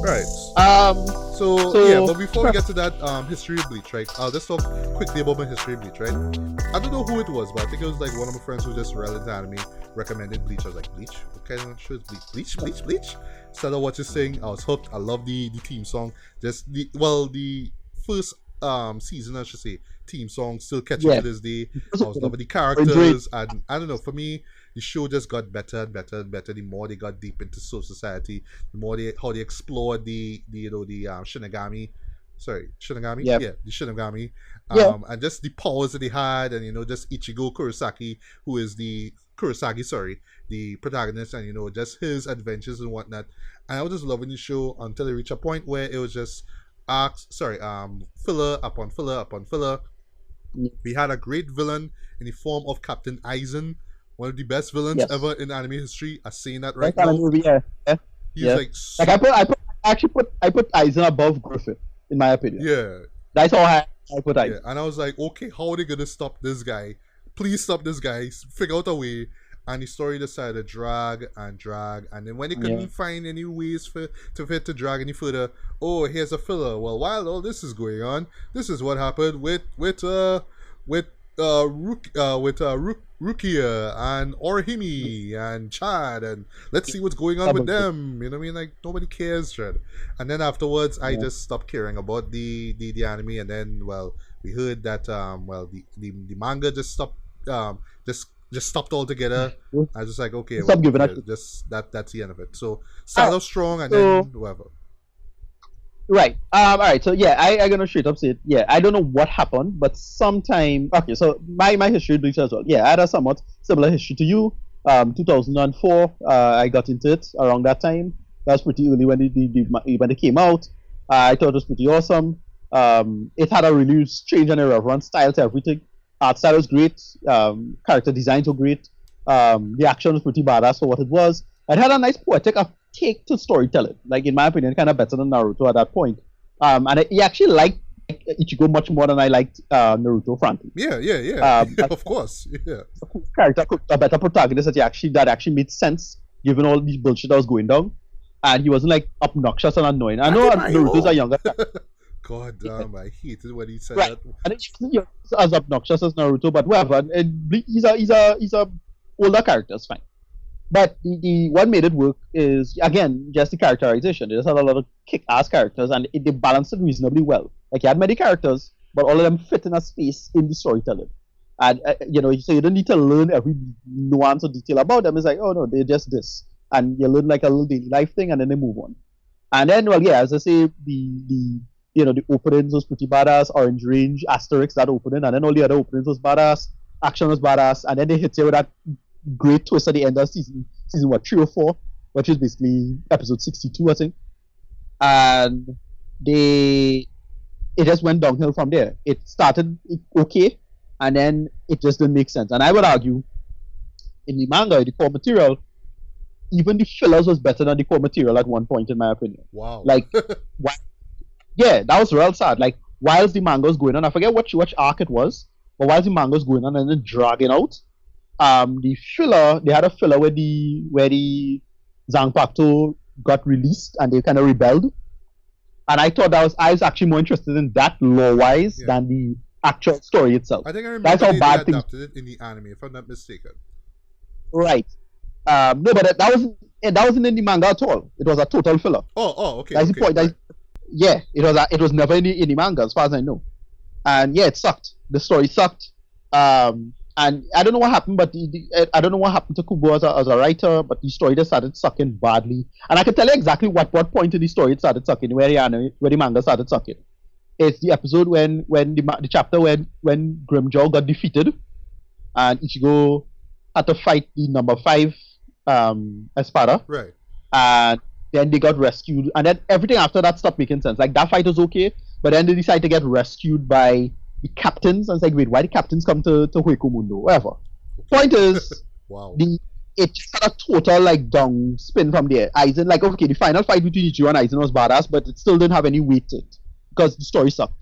Right. So yeah, but before we get to that history of Bleach, right? I'll just talk quickly about my history of Bleach, right? I don't know who it was, but I think it was like one of my friends who just read into anime recommended Bleach. I was like, Bleach? What kind of show is Bleach? Bleach? Started watching this thing. I was hooked. I love the theme song. Just the first season, I should say, theme song still catching to this day. I was loving the characters, and I don't know, for me, the show just got better and better and better the more they got deep into soul society, the more how they explored the Shinigami. Yeah, the Shinigami. And just the powers that they had, and just Ichigo Kurosaki, who is the protagonist, and just his adventures and whatnot. And I was just loving the show until it reached a point where it was just filler upon filler upon filler. We had a great villain in the form of Captain Aizen, one of the best villains ever in anime history. I'm saying that right now. He's like I put Aizen above Griffith, in my opinion. Yeah, that's how I put Aizen. Yeah. And I was like, okay, how are they gonna stop this guy? Please stop this guy. Figure out a way. And the story decided to drag, and then when they couldn't find any ways to drag any further, oh, here's a filler. Well, while all this is going on, this is what happened with Rukia and Orihime and Chad, and let's see what's going on with them. You know what I mean? Like, nobody cares, Chad. And then afterwards, I just stopped caring about the anime, and then we heard that the manga just stopped just stopped altogether. I was just like, okay, that's the end of it. So start off strong and then whatever. Right. All right. So yeah, I'm gonna straight up say it. Yeah, I don't know what happened, but sometime. Okay. So my history Bleach as well. Yeah, I had a somewhat similar history to you. 2004. I got into it around that time. That was pretty early when it came out. I thought it was pretty awesome. It had a really strange and irreverent style to everything. Art style was great. Character designs were great. The action was pretty badass for what it was. It had a nice poetic take to storytelling. Like, in my opinion, kind of better than Naruto at that point. And I actually liked Ichigo much more than I liked Naruto, frankly. Yeah. Of course. Yeah. Character, a better protagonist that actually made sense given all the bullshit that was going down. And he wasn't like obnoxious and annoying. I know Naruto's a younger character. God damn, I hated when he said that. And it's as obnoxious as Naruto, but whatever. He's a older character, it's fine. But the what made it work is, again, just the characterization. They just had a lot of kick-ass characters, and they balanced it reasonably well. Like, you had many characters, but all of them fit in a space in the storytelling. And so you don't need to learn every nuance or detail about them. It's like, oh no, they're just this, and you learn like a little daily life thing, and then they move on. And then, as I say, the openings was pretty badass. Orange Range, Asterix, that opening, and then all the other openings was badass. Action was badass, and then they hit you with that great twist at the end of season 3 or 4, which is basically episode 62, I think. And it just went downhill from there. It started okay, and then it just didn't make sense. And I would argue, in the manga, the core material, even the fillers was better than the core material at one point, in my opinion. Wow. Like, yeah, that was real sad. Like, whilst the manga was going on, I forget which arc it was, but whilst the manga was going on and then dragging out, the filler, they had a filler where the Zanpakuto got released and they kind of rebelled. And I thought I was actually more interested in that lore-wise than the actual story itself. I think I remember they adapted it in the anime, if I'm not mistaken. Right. No, but that wasn't in the manga at all. It was a total filler. Oh, okay. That's the point. Right. Yeah, it was never in the manga as far as I know. And yeah, it sucked. The story sucked. And I don't know what happened, but I don't know what happened to Kubo as a writer, but the story just started sucking badly. And I can tell you exactly what point in the story it started sucking, where the manga started sucking. It's the episode when the chapter when Grimjaw got defeated, and Ichigo had to fight the number 5 Espada. Right. And then they got rescued, and then everything after that stopped making sense. Like, that fight was okay, but then they decided to get rescued by the captains, and it's like, wait, why the captains come to Hueco Mundo? Whatever. Point is, wow. It just had a total like down spin from there. Aizen, like, okay, the final fight between Ichigo and Aizen was badass, but it still didn't have any weight to it because the story sucked.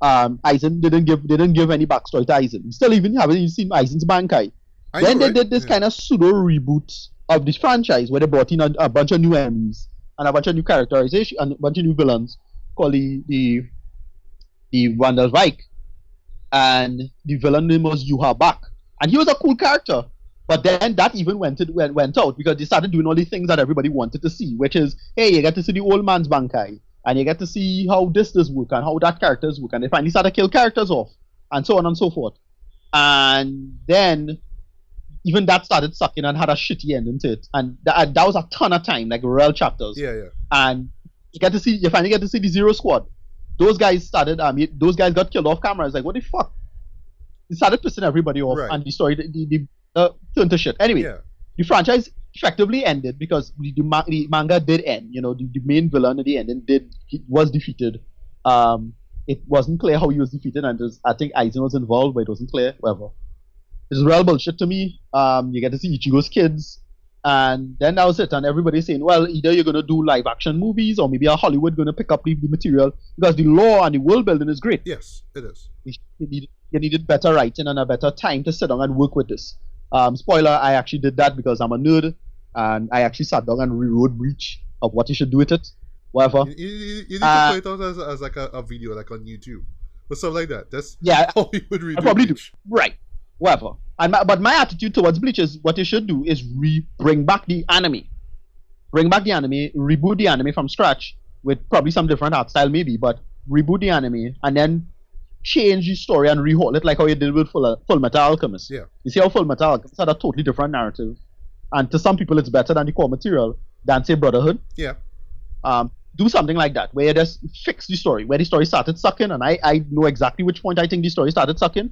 Aizen didn't give any backstory to Aizen. You still even haven't seen Aizen's Bankai. Then they did this kind of pseudo reboot of this franchise where they brought in a bunch of new enemies, and a bunch of new characterization and a bunch of new villains called the Wandelwijk, and the villain name was THROWBACK, and he was a cool character. But then that even went out because they started doing all the things that everybody wanted to see, which is, hey, you get to see the old man's Bankai, and you get to see how this work and how that characters work, and they finally started to kill characters off, and so on and so forth. And then even that started sucking and had a shitty ending to it, and that was a ton of time, like real chapters. Yeah. And you finally get to see the Zero Squad. Those guys those guys got killed off camera. It's like, what the fuck? It started pissing everybody off, and the story, the turned to shit. Anyway, the franchise effectively ended because the manga did end. You know, the main villain at the ending was defeated. It wasn't clear how he was defeated, and I think Aizen was involved, but it wasn't clear. Whatever. It's real bullshit to me. You get to see Ichigo's kids, and then that was it. And everybody's saying, well, either you're gonna do live action movies, or maybe Hollywood gonna pick up the material because the lore and the world building is great. Yes, it is. You needed better writing and a better time to sit down and work with this. Spoiler, I actually did that because I'm a nerd, and I actually sat down and rewrote Bleach of what you should do with it. Whatever. You need to put it out as like a video, like on YouTube or something like that. That's how you would read. I probably Bleach. do. Right. Whatever. But my attitude towards Bleach is what you should do is bring back the anime. Bring back the anime, reboot the anime from scratch with probably some different art style maybe, but reboot the anime and then change the story and rehaul it like how you did with Full Metal Alchemist. Yeah. You see how Full Metal Alchemist had a totally different narrative, and to some people it's better than the core material than say Brotherhood. Yeah. Do something like that where you just fix the story, where the story started sucking, and I know exactly which point I think the story started sucking.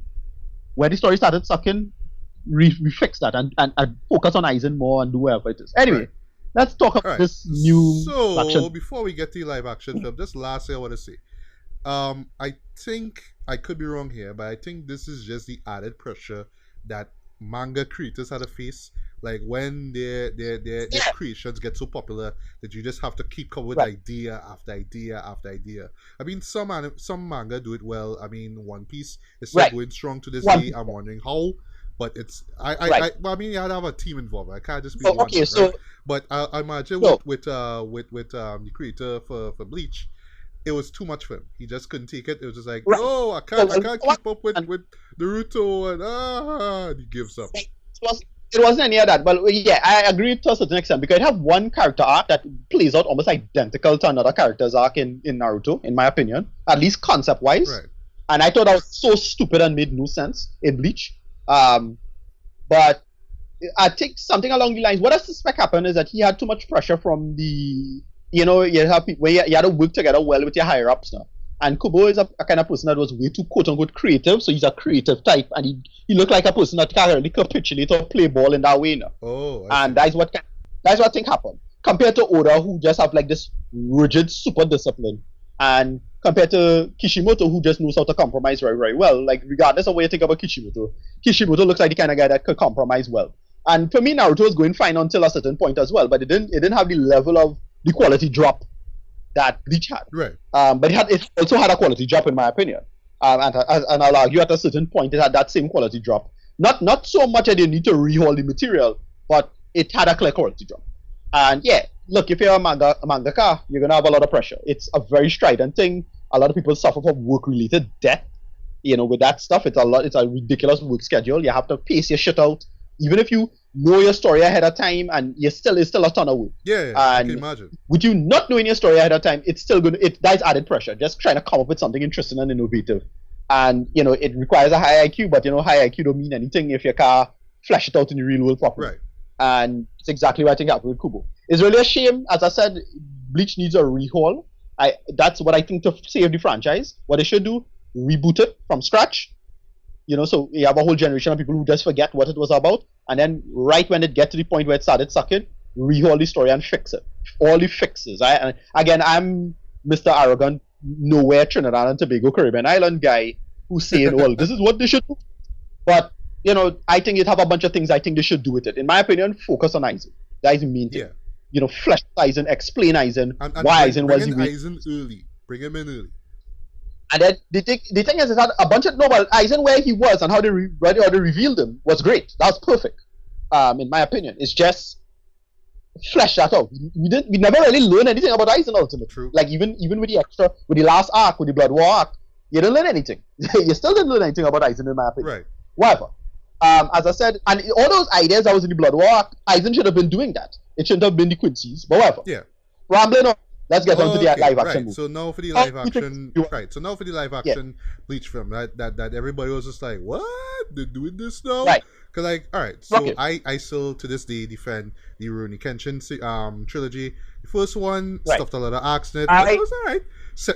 Where the story started sucking, we fix that and focus on Aizen more and do whatever it is. Anyway, let's talk about this new action. Before we get to the live action film, just last thing I want to say. I think I could be wrong here, but I think this is just the added pressure that manga creators had to face. Like when their creations get so popular that you just have to keep coming with idea after idea after idea. I mean, some manga do it well. I mean, One Piece is still going strong to this day. I'm wondering how, but it's I mean, you had to have a team involved. I can't just be one. Okay, so but I imagine with the creator for Bleach, it was too much for him. He just couldn't take it. It was just like, no, I can't keep up with Naruto, and he gives up. It wasn't any of that, but yeah, I agree to a certain extent because it have one character arc that plays out almost identical to another character's arc in Naruto, in my opinion, at least concept wise. Right. And I thought that was so stupid and made no sense in Bleach. But I think something along the lines, what I suspect happened is that he had too much pressure from the, you have people where you had to work together well with your higher ups now. And Kubo is a kind of person that was way too quote-unquote creative, so he's a creative type, and he looked like a person that can't really capitulate or play ball in that way now. And that's what I think happened. Compared to Oda, who just have like this rigid super discipline, and compared to Kishimoto, who just knows how to compromise very, very well. Like, regardless of what you think about Kishimoto looks like the kind of guy that could compromise well. And for me, Naruto was going fine until a certain point as well, but it didn't have the level of the quality drop that Bleach had. Right. But it also had a quality drop in my opinion. And I'll argue at a certain point it had that same quality drop. Not so much that you need to rehaul the material, but it had a clear quality drop. And yeah, look, if you're a mangaka, you're gonna have a lot of pressure. It's a very strident thing. A lot of people suffer from work-related debt. With that stuff, it's a ridiculous work schedule. You have to pace your shit out. Even if you know your story ahead of time, and it's still a ton of work. Yeah, I can imagine. With you not knowing your story ahead of time, it's still that's added pressure. Just trying to come up with something interesting and innovative. And it requires a high IQ, but high IQ don't mean anything if you can't flesh it out in the real world properly. Right. And it's exactly what I think happened with Kubo. It's really a shame, as I said, Bleach needs a rehaul. That's what I think to save the franchise. What they should do, reboot it from scratch. So you have a whole generation of people who just forget what it was about, and then right when it gets to the point where it started sucking, rehaul the story and fix it. All the fixes. Again, I'm Mr. Arrogant, nowhere Trinidad and Tobago Caribbean Island guy who's saying, well, this is what they should do. But, I think it have a bunch of things I think they should do with it. In my opinion, focus on Aizen. That is the main thing. Yeah. Flesh Aizen, explain Aizen, and why Aizen was the way. Aizen early. Bring him in early. And then the thing is, it had a bunch of Aizen where he was and how they revealed him was great. That was perfect, in my opinion. It's just flesh that out. We never really learn anything about Aizen ultimately. True. Like even with the last arc, with the Blood War arc, you didn't learn anything. You still didn't learn anything about Aizen in my opinion. Right. Whatever. As I said, and all those ideas that was in the Blood War arc, Aizen should have been doing that. It shouldn't have been the Quincy's, but whatever. Yeah. Rambling on. Let's get on to the live action right. movie. So now for the live action, right? So now for the live action Bleach film, right? That everybody was just like, what? They're doing this now? Right. Cause like, all right. So I still to this day defend the Rurouni Kenshin trilogy. The first one stuffed a lot of arcs in it. It was alright.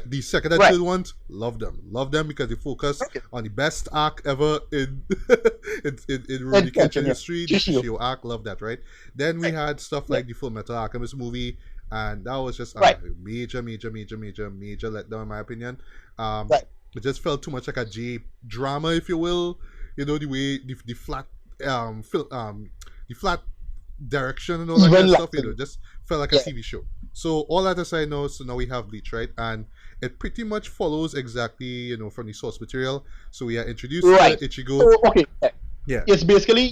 The second and third ones, love them because they focus on the best arc ever in Rurouni Kenshin history. The Shishio arc, love that, right? Then we had stuff like the Full Metal Alchemist movie. And that was just a major letdown in my opinion. It just felt too much like a J drama, if you will. You know, the way the flat the flat direction and all that kind of stuff, you know, just felt like a TV show. So all that aside now, so now we have Bleach, right? And it pretty much follows exactly, you know, from the source material. So we are introduced to Ichigo. It's basically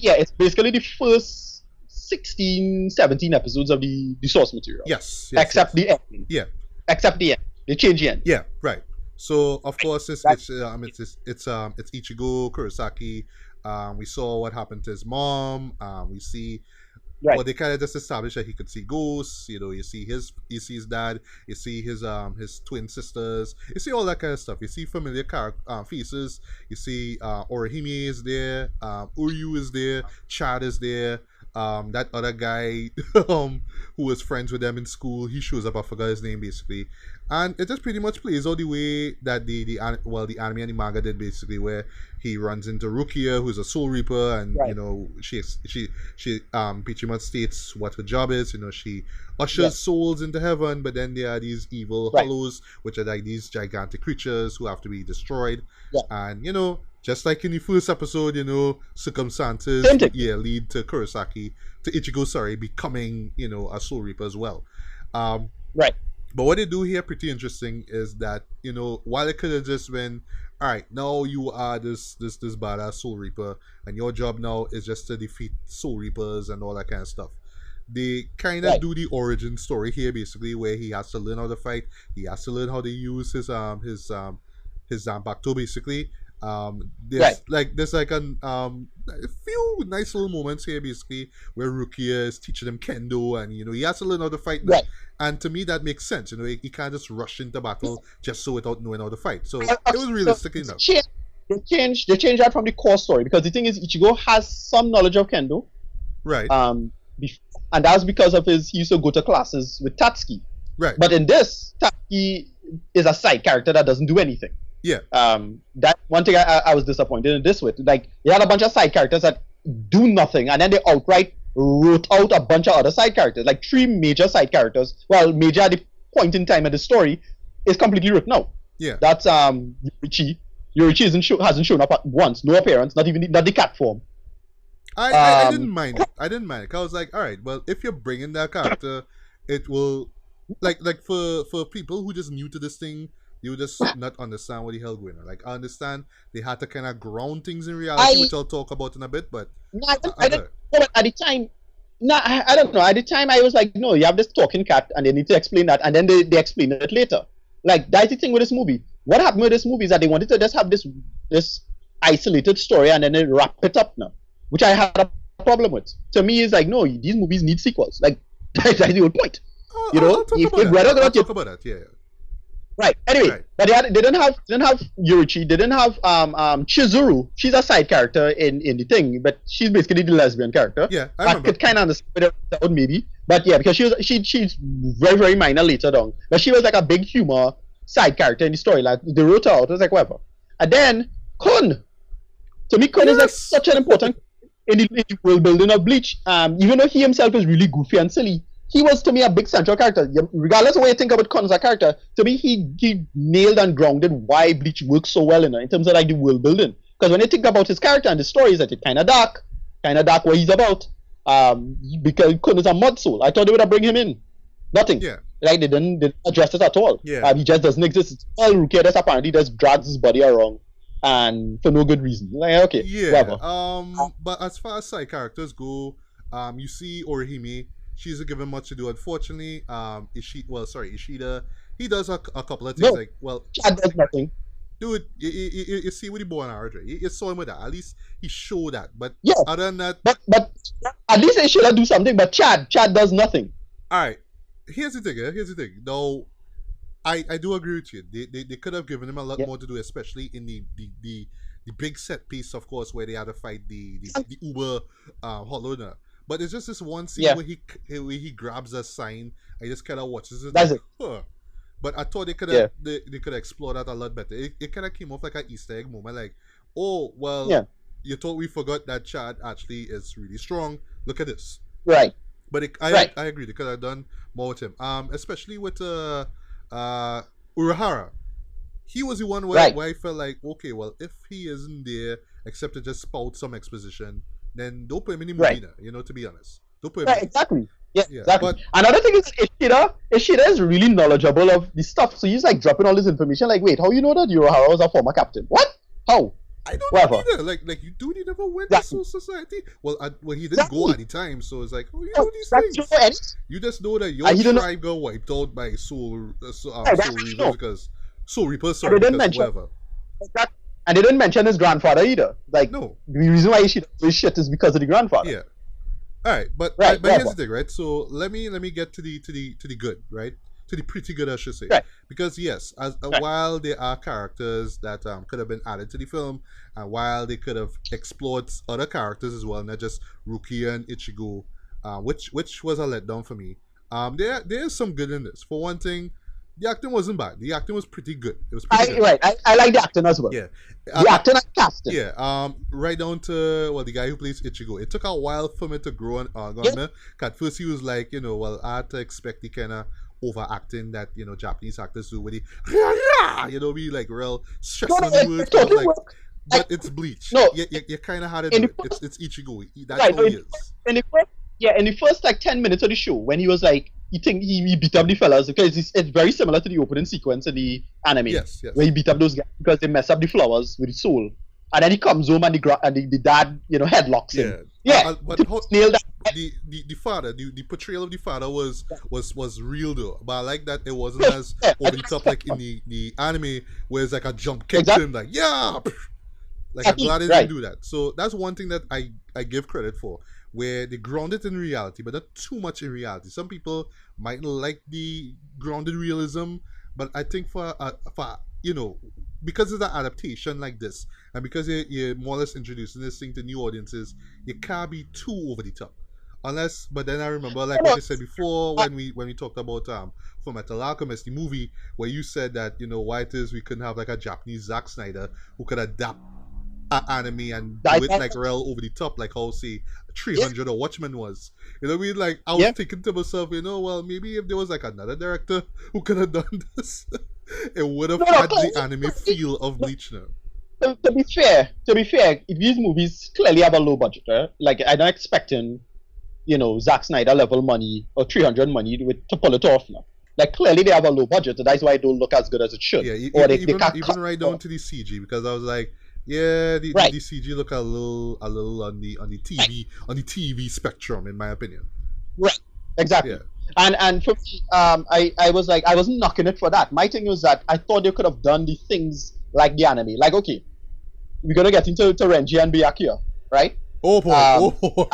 the first 16, 17 episodes of the source material. Yes. Except the end. Yeah. Except the end. They change the end. Yeah, right. So of course it's Ichigo Kurosaki. We saw what happened to his mom. We see well, they kind of just established that he could see ghosts. You know, you see his dad. You see his twin sisters. You see all that kind of stuff. You see familiar faces. You see Orihime is there. Uryu is there. Chad is there. That other guy who was friends with them in school, he shows up. I forgot his name basically, and it just pretty much plays out the way that the anime and the manga did basically, where he runs into Rukia, who's a soul reaper, and you know she pretty much states what her job is. You know, she ushers souls into heaven, but then there are these evil hollows, which are like these gigantic creatures who have to be destroyed, and you know. Just like in the first episode, you know, circumstances lead to Ichigo, becoming, you know, a Soul Reaper as well. But what they do here, pretty interesting, is that, you know, while it could have just been, all right, now you are this badass Soul Reaper, and your job now is just to defeat Soul Reapers and all that kind of stuff. They kind of do the origin story here, basically, where he has to learn how to fight. He has to learn how to use his Zanpakuto, basically. There's like a few nice little moments here basically where Rukia is teaching him kendo, and you know he has to learn how to fight now. And to me that makes sense. You know, he can't just rush into battle just so without knowing how to fight. So it was realistic enough. They changed that from the core story, because the thing is Ichigo has some knowledge of kendo, and that's because of he used to go to classes with Tatsuki, but in this Tatsuki is a side character that doesn't do anything. That one thing I was disappointed in this with. Like, they had a bunch of side characters that do nothing, and then they outright wrote out a bunch of other side characters. Like 3 major side characters. Well, major at the point in time of the story is completely written out. That's Yorichi. Yorichi hasn't shown up once. No appearance. Not the cat form. I didn't mind it. I was like, all right, well, if you're bringing that character, it will like for people who just new to this thing. You just not understand what the hell going on. Like, I understand they had to kind of ground things in reality, which I'll talk about in a bit, but... at the time... I don't know. At the time, I was like, no, you have this talking cat, and they need to explain that, and then they explain it later. Like, that's the thing with this movie. What happened with this movie is that they wanted to just have this isolated story, and then they wrap it up now, which I had a problem with. To me, it's like, no, these movies need sequels. Like, that's the whole point. You know? I'll talk about that, yeah. Right. Anyway, but they didn't have Yorichi. They didn't have Chizuru. She's a side character in the thing, but she's basically the lesbian character. Yeah, I remember. could kind of understand that maybe, but yeah, because she's very, very minor later on. But she was like a big humor side character in the story. Like, they wrote her out. It was like whatever. And then Kun. To me, Kun is like such an important in the world building of Bleach. Even though he himself is really goofy and silly, he was, to me, a big central character. Regardless of what you think about Kun as a character, to me, he nailed and grounded why Bleach works so well in terms of like the world building. Because when you think about his character and the stories, that it's kind of dark what he's about. Because Kun is a mud soul. I thought they would have bring him in. Nothing. Yeah. Like, they didn't address it at all. Yeah. He just doesn't exist. It's all Rukia just apparently just drags his body around, and for no good reason. Like, okay, yeah. whatever. But as far as side characters go, you see Orihime. She isn't given much to do, unfortunately. Ishida, he does a couple of things No, like, well, Chad does nothing. dude, you see what he born out, right? You saw him with that. At least he showed that. But Yeah, other than that, but at least Ishida do something. But Chad does nothing. all right. Here's the thing. Here's the thing. Though, I do agree with you. They could have given him a lot more to do, especially in the big set piece, of course, where they had to fight the Uber Hollow. But it's just this one scene where he grabs a sign and he just kind of watches it. That's like, it. huh. But I thought they could have they could have explored that a lot better. It kind of came off like an Easter egg moment, like, oh well, you thought we forgot that Chad actually is really strong. Look at this. Right. But I agree, they could have done more with him. Especially with Urahara. He was the one where I felt like, okay, well, if he isn't there except to just spout some exposition, then don't put him in the movie now, you know, to be honest. Don't put him in. Exactly. Yeah, exactly. But another thing is Ishida is really knowledgeable of this stuff. So he's like dropping all this information. Like, wait, how you know that Urahara was a former captain? What? How? I don't know either. Like you dude, he never went to Soul Society. Well, he didn't go at the time, so it's like, oh, you know these things. You just know that your tribe got wiped out by Soul Reapers because Soul Reapers, sorry, because whatever. And they didn't mention his grandfather either. Like, no, the reason why he does shit is because of the grandfather. Yeah. All right, but here's the thing, right? So let me get to the good, right? To the pretty good, I should say, because yes, while there are characters that could have been added to the film, and while they could have explored other characters as well, not just Rukia and Ichigo, which was a letdown for me. There's some good in this. For one thing, the acting wasn't bad. The acting was pretty good. It was pretty good. Right. I like the acting as well. Yeah. The acting and casting. Yeah. Right down to the guy who plays Ichigo. It took a while for me to grow on me. At first he was like, I had to expect the kind of overacting that Japanese actors do with the be like real stressing words. But it's Bleach. No, you kind of had to do it. It's Ichigo. That's who he is. In the first like 10 minutes of the show, when he was like, he beat up the fellas, because it's very similar to the opening sequence of the anime. Yes. Where he beat up those guys because they mess up the flowers with his soul. And then he comes home and the dad, headlocks him. But nailed that. The father, the portrayal of the father was real though. But I like that it wasn't as over the top like in the anime, where it's like a jump kick to him, like like I'm glad they didn't do that. So that's one thing that I give credit for, where they ground it in reality, but not too much in reality. Some people might like the grounded realism, but I think for because it's an adaptation like this, and because you're more or less introducing this thing to new audiences, you can't be too over the top. But then I remember, like what you said before, when we talked about For Metal Alchemist, the movie, where you said that why it is we couldn't have like a Japanese Zack Snyder who could adapt an anime and do it like real over the top, like how say 300 or Watchmen was. You know what I mean? Like I was thinking to myself, well, maybe if there was like another director who could have done this, it would have had the anime feel of Bleach now. To be fair, if these movies clearly have a low budget, right? Like I'm not expecting, Zack Snyder level money or 300 money to pull it off now. Like clearly they have a low budget, so that's why it don't look as good as it should. Yeah, even right down to the CG, because I was like, the CG look a little on the TV spectrum, in my opinion. Right, exactly. Yeah. And for me, I wasn't knocking it for that. My thing was that I thought they could have done the things like the anime. Like, okay, we're gonna get into Renji and Byakuya, right? Oh boy,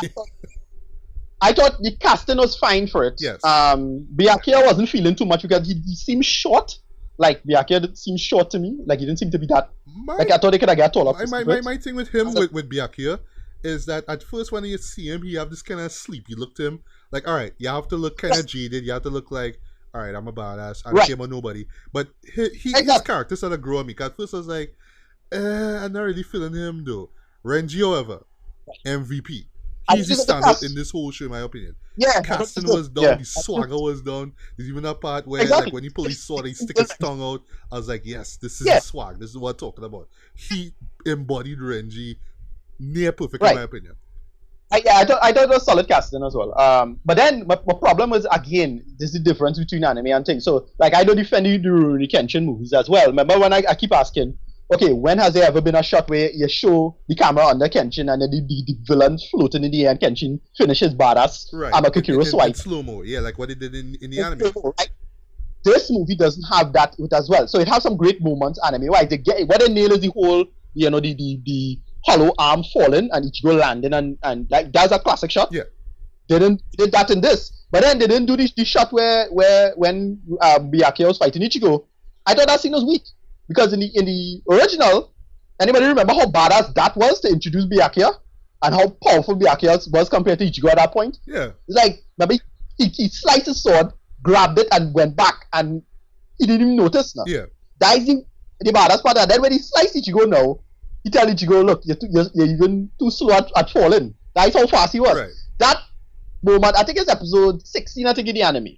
I thought the casting was fine for it. Yes. Byakuya wasn't feeling too much because he seemed short. Like Byakuya seemed short to me. Like he didn't seem to be that. I thought they could have got taller. My thing with him with Byakuya is that at first when you see him, he have this kind of sleepy look to him. Like, all right, you have to look kind of jaded. You have to look like, all right, I'm a badass. I don't care about nobody. But his character started growing me. At first I was like, I'm not really feeling him though. Renji, however, MVP. He's the standard in this whole show, in my opinion. Yeah, casting was done, the swagger was done. There's even a part where, like, when he police saw he stick his tongue out, I was like, yes, this is the swag. This is what I'm talking about. He embodied Renji near perfect, in my opinion. I thought it was solid casting as well. But then my problem was, again, there's the difference between anime and things. So, like, I don't defend the Rurouni Kenshin movies as well. Remember when I keep asking, okay, when has there ever been a shot where you show the camera under Kenshin and then the villain floating in the air and Kenshin finishes badass Right. Amakakuro In swipe? slow mo. Yeah, like what they did in the anime. Right? This movie doesn't have that with as well. So it has some great moments anime wise. They get what they nail is the whole, the hollow arm falling and Ichigo landing and that's a classic shot. Yeah. They did that in this. But then they didn't do the shot where when Byakuya was fighting Ichigo. I thought that scene was weak. Because in the original, anybody remember how badass that was to introduce Byakuya? And how powerful Byakuya was compared to Ichigo at that point? Yeah. It's like, maybe he sliced his sword, grabbed it, and went back, and he didn't even notice now. Yeah. That is the badass part. And then when he sliced Ichigo now, he tell Ichigo, look, you're even too slow at falling. That is how fast he was. Right. That moment, I think it's episode 16, I think, in the anime.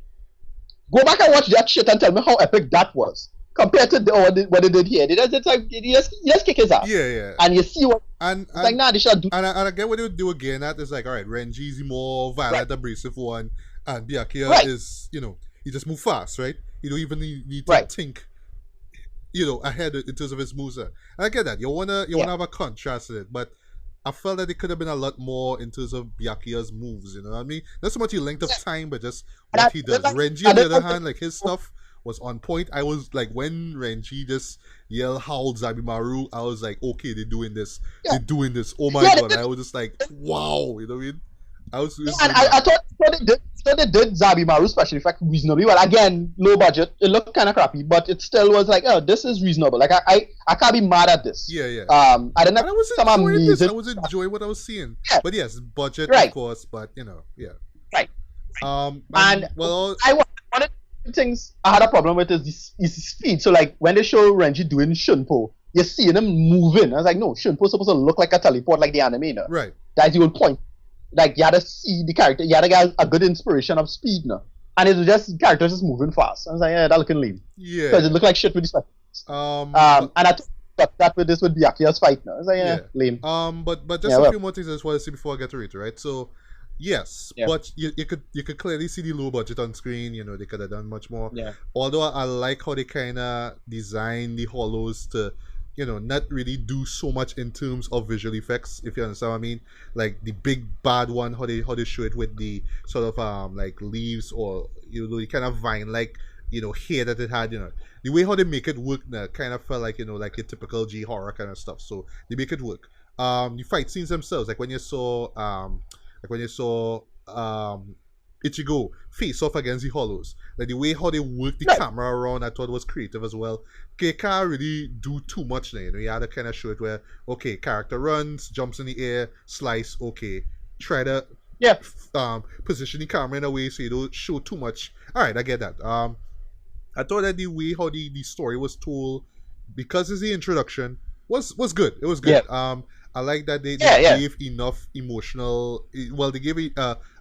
Go back and watch that shit and tell me how epic that was. Compared to what they did here. They just kick his ass. Yeah. And you see what... And like, nah, they should do... And I get what they would do again. That is like, all right, Renji's the more violent, abrasive one. And Byakuya is, he just move fast, right? You don't even need to think, ahead in terms of his moves. And I get that. You wanna have a contrast in it, but I felt that it could have been a lot more in terms of Byakuya's moves, you know what I mean? Not so much the length of time, but just what he does. Renji, on the other hand, like his stuff was on point. I was like, when Renji just yelled "Howl Zabimaru," I was like, okay, they're doing this. They're doing this. Oh my god. I was just like, wow, you know what I mean? I thought they did Zabimaru special effect reasonably well. Again, low budget. It looked kind of crappy, but it still was like, oh, this is reasonable. Like I can't be mad at this. Yeah. I didn't have some amazing. I was enjoying what I was seeing. Yeah. But yes, budget of course. But yeah. Right. And well, one of the things I had a problem with is the speed. So like when they show Renji doing Shunpo, you're seeing him moving. I was like, no, Shunpo's supposed to look like a teleport like the anime now. Right. That's the whole point. Like, you had to see the character, you had to get a good inspiration of speed now. And it was just characters just moving fast. I was like, yeah, that looking lame. Yeah. Because it looked like shit with the specials. And I thought that with this would be Byakuya's fight now. I was like, yeah, lame. But just a few more things I just want to see before I get to it, right? So, yes, but you could clearly see the low budget on screen. They could have done much more. Yeah. Although I like how they kind of design the hollows to, not really do so much in terms of visual effects, if you understand what I mean. Like the big bad one, how they show it with the sort of like leaves or the kind of vine like hair that it had. The way how they make it work now kind of felt like like a typical G horror kind of stuff. So they make it work. The fight scenes themselves, like when you saw Ichigo face off against the hollows, like the way how they work the camera around, I thought was creative as well. Okay, can't really do too much now. You had to kind of show it where, okay, character runs, jumps in the air, slice, okay, try to position the camera in a way so you don't show too much. All right, I get that. I thought that the way how the story was told, because it's the introduction, was good. It was good. I like that they gave enough emotional. Well, they gave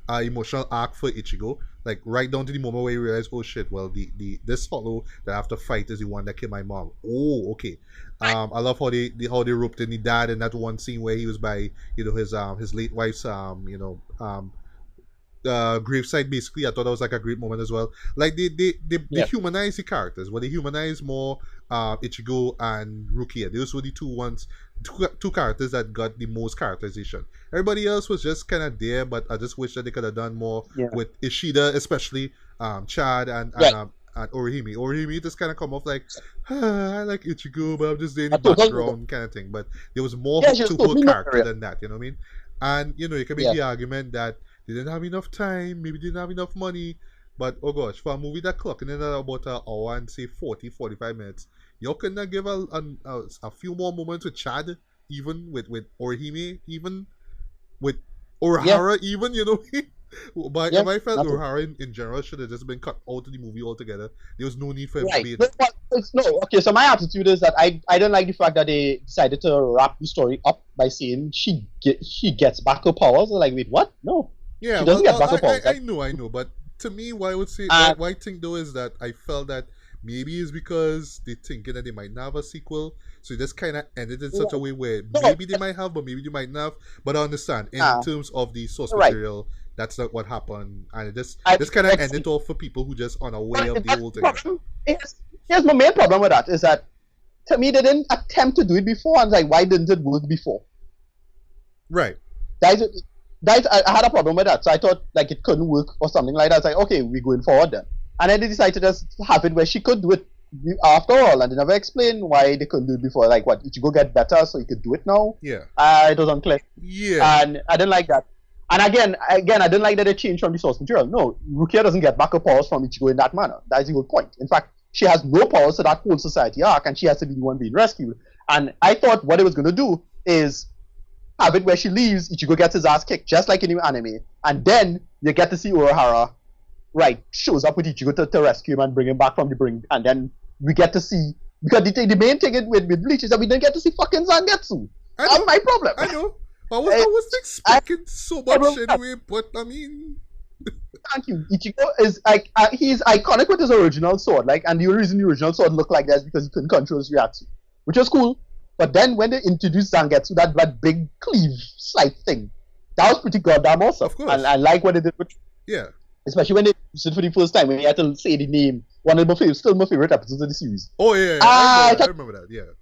emotional arc for Ichigo, like right down to the moment where you realize, oh shit, well this hollow that I have to fight is the one that killed my mom. Oh, okay. I love how they roped in the dad in that one scene where he was by his late wife's gravesite. Basically, I thought that was like a great moment as well. Like they humanize the characters. Well, they humanize more Ichigo and Rukia. Those were the two characters that got the most characterization. Everybody else was just kind of there, but I just wish that they could have done more with Ishida, especially Chad and Orihime. Orihime just kind of come off like, I like Ichigo, but I'm just doing the background kind of thing. But there was more to her character than that, you know what I mean? And you can make the argument that they didn't have enough time, maybe didn't have enough money, but oh gosh, for a movie that clocking in at about an hour and say 40-45 minutes, you couldn't give a few more moments with Chad, even with Orihime, even with Urahara, even, But I felt Urahara in general should have just been cut out of the movie altogether. There was no need for him to be in it. Okay, so my attitude is that I don't like the fact that they decided to wrap the story up by saying she gets back her powers. I'm like, wait, what? No. Yeah, she doesn't get back her powers. I know, but to me, what I would say, what I think though is that I felt that maybe it's because they're thinking that they might not have a sequel, so they just kind of ended in such a way where maybe they might have, but maybe they might not have. But I understand, in terms of the source material, that's not what happened, and it just kind of ended off for people who just unaware of the whole thing. Here's my main problem with that, is that to me, they didn't attempt to do it before. I was like, why didn't it work before? Right. I had a problem with that. So I thought like it couldn't work or something like that. I was like, okay, we're going forward then. And then they decided to just have it where she could do it after all, and they never explained why they couldn't do it before. Like, what, Ichigo get better so he could do it now? Yeah. It was unclear. Yeah. And I didn't like that. And again, I didn't like that they changed from the source material. No, Rukia doesn't get back her powers from Ichigo in that manner. That is the whole point. In fact, she has no powers to that whole society arc, and she has to be the one being rescued. And I thought what it was going to do is have it where she leaves, Ichigo gets his ass kicked, just like in the anime, and then you get to see Urahara, right, shows up with Ichigo to rescue him and bring him back from the brink, and then we get to see, because the main thing with Bleach is that we didn't get to see fucking Zangetsu. That's my problem. I know. I was expecting so much anyway, but I mean... Thank you. Ichigo is like, he's iconic with his original sword, like, and the only reason the original sword looked like that is because he couldn't control his Ryatsu, which was cool. But then when they introduced Zangetsu, that big cleave slight thing, that was pretty goddamn awesome. Of course. And I like what they did with, yeah, especially when they used it for the first time, when you had to say the name. One of my favorite episodes of the series. Oh yeah, I remember that. Yeah,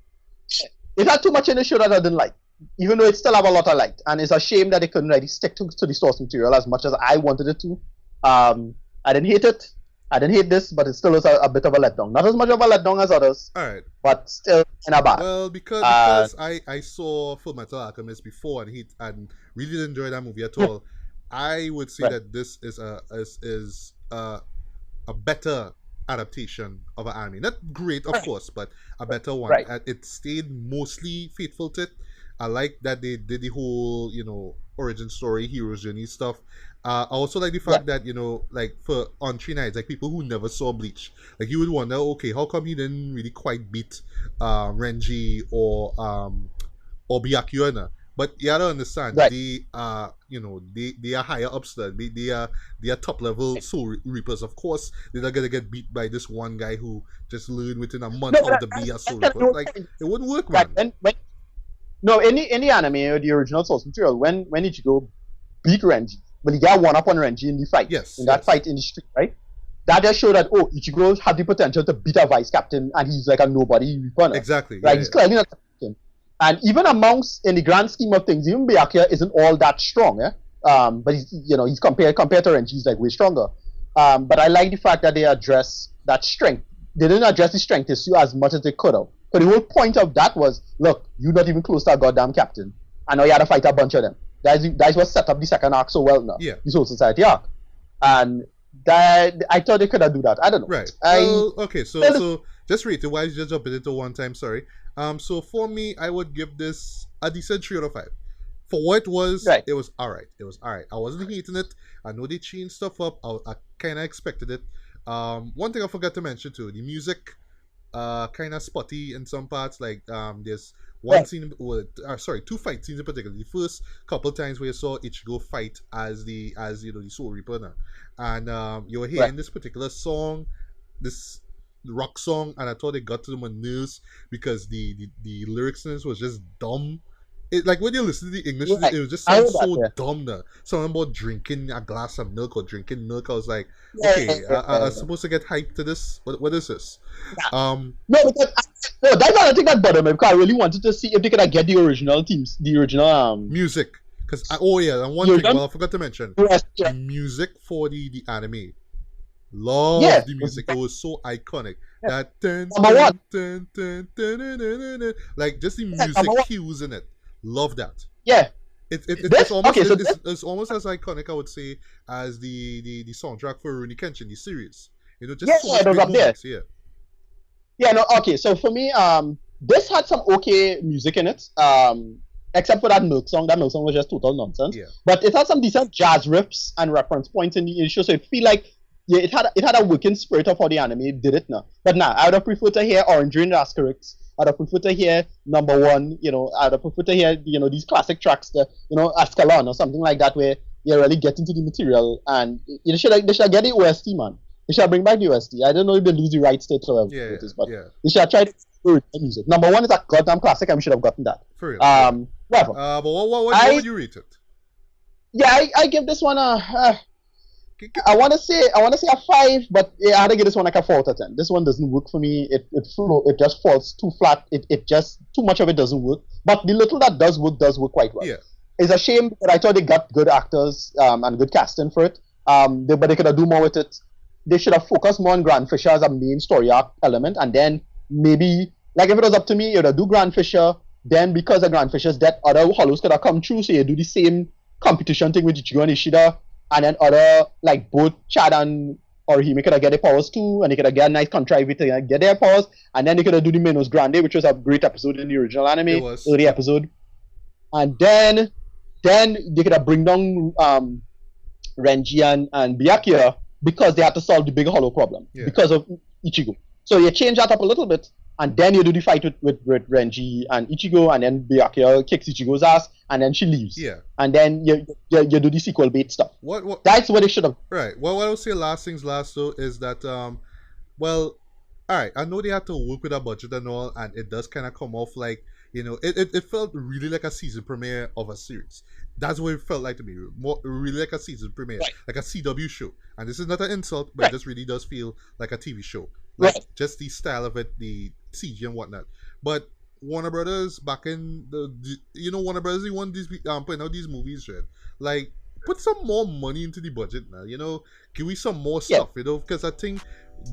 it had too much in the show that I didn't like, even though it still have a lot I liked. And it's a shame that they couldn't really stick to the source material as much as I wanted it to. I didn't hate it. I didn't hate this, but it still was a bit of a letdown. Not as much of a letdown as others. All right. But still in a bad. Well, because I saw Full Metal Alchemist before and really didn't enjoy that movie at all. I would say that this is a better adaptation of an anime. Not great, of course, but a better one. Right. It stayed mostly faithful to it. I like that they did the whole, origin story, hero's journey stuff. I also like the fact that, like for on Three Nights, like people who never saw Bleach, like you would wonder, okay, how come he didn't really quite beat Renji or Byakuya? But you gotta understand, they are higher ups there. They are top level soul reapers. Of course, they're not gonna get beat by this one guy who just learned within a month how to be a soul reaper. Like it wouldn't work, man. In the anime or the original source material, when Ichigo beat Renji, but he got one up on Renji in the fight. That fight in the street, right? That just showed that Ichigo had the potential to beat a vice captain, and he's like a nobody reaper. Exactly. Like he's clearly not a captain. And even amongst, in the grand scheme of things, even Byakuya isn't all that strong, but he's compared to Renji, he's like way stronger. But I like the fact that they address that strength. They didn't address the strength issue as much as they could have. But the whole point of that was, look, you're not even close to a goddamn captain, and now you had to fight a bunch of them. That's what set up the second arc so well now. Yeah. The Soul Society arc. And that I thought they could have do that. I don't know. Right. Okay, so just rate it. Why just jump into one time, sorry. So for me, I would give this a decent 3 out of 5. For what it was, it was alright. I wasn't hating it. I know they changed stuff up. I kind of expected it. One thing I forgot to mention too, the music, kind of spotty in some parts. Like there's one scene, two fight scenes in particular. The first couple times where you saw Ichigo fight as the Soul Reaper now, and you were hearing this particular song, this rock song, and I thought it got to my nerves because the lyrics in this was just dumb. It, like when you listen to the English, it was just so dumb now. Something about drinking a glass of milk or drinking milk. I was like, okay, I'm supposed to get hyped to this. What is this? No, that's not the thing that bothered me, because I really wanted to see if they could get the original music. Because and one thing, I forgot to mention, the music for the anime. Love the music. It was so iconic. That like just the music cues in it. Love that. Yeah. It's almost as iconic, I would say, as the soundtrack for Rurouni Kenshin, the series. Just so much up moments, there. Okay. So for me, this had some okay music in it. Except for that milk song. That milk song was just total nonsense. Yeah. But it had some decent jazz riffs and reference points in the show, so it feel like it had a working spirit of how the anime did it now. But now, I would have preferred to hear Orange Rain Asterisk. I'd have preferred to hear Number One. I'd have preferred to hear these classic tracks, Ascalon or something like that, where you really get into the material. And they should get the OST, man. They should bring back the OST. I don't know if they lose the rights to it or whatever it is, but they should try to do music. Number One is a goddamn classic, and we should have gotten that. For real. Whatever. But what would you rate it? Yeah, I give this one a I want to say a 5, but I had to give this one like a 4 out of 10. This one doesn't work for me. It just falls too flat. It just too much of it doesn't work. But the little that does work quite well. Yeah. It's a shame that I thought they got good actors and good casting for it. But they could have do more with it. They should have focused more on Grand Fisher as a main story arc element, and then maybe, like, if it was up to me, you would do Grand Fisher. Then because of Grand Fisher's death, other hollows could have come true, so you do the same competition thing with Ichigo and Ishida, and then other, like, both Chad and Orihime could have get their powers too, and they could have get a nice contrivance to get their powers, and then they could have do the Menos Grande, which was a great episode in the original anime, early episode. And then they could have bring down Renji and Byakuya because they had to solve the big hollow problem because of Ichigo. So you change that up a little bit, and then you do the fight with Renji and Ichigo, and then Byakuya kicks Ichigo's ass, and then she leaves. Yeah. And then you do the sequel bait stuff. What? That's what they should have. Right. Well, what I would say last things last though is that well, all right. I know they had to work with a budget and all, and it does kind of come off like, you know, it felt really like a season premiere of a series. That's what it felt like to me. More really like a season premiere, like a CW show. And this is not an insult, but this really does feel like a TV show. Like just the style of it, the CG and whatnot. But Warner Brothers back in Warner Brothers, they want these putting out these movies, right? Like, put some more money into the budget now. You know, give me some more stuff. You know, because I think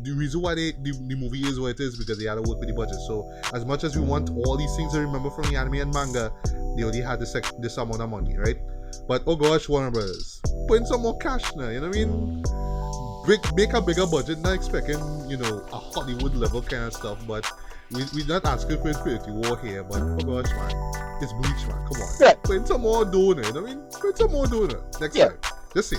the reason why the movie is what it is because they had to work with the budget. So as much as we want all these things to remember from the anime and manga, they only had this amount of money, right? But oh gosh, Warner Brothers, put in some more cash now. You know what I mean? Make a bigger budget. Not expecting, you know, a Hollywood level kind of stuff, but we're not asking for Infinity War here. But oh gosh, man, it's Bleach, man. Come on, put in some more donor. You know what I mean? Put some more donor next time. Just see.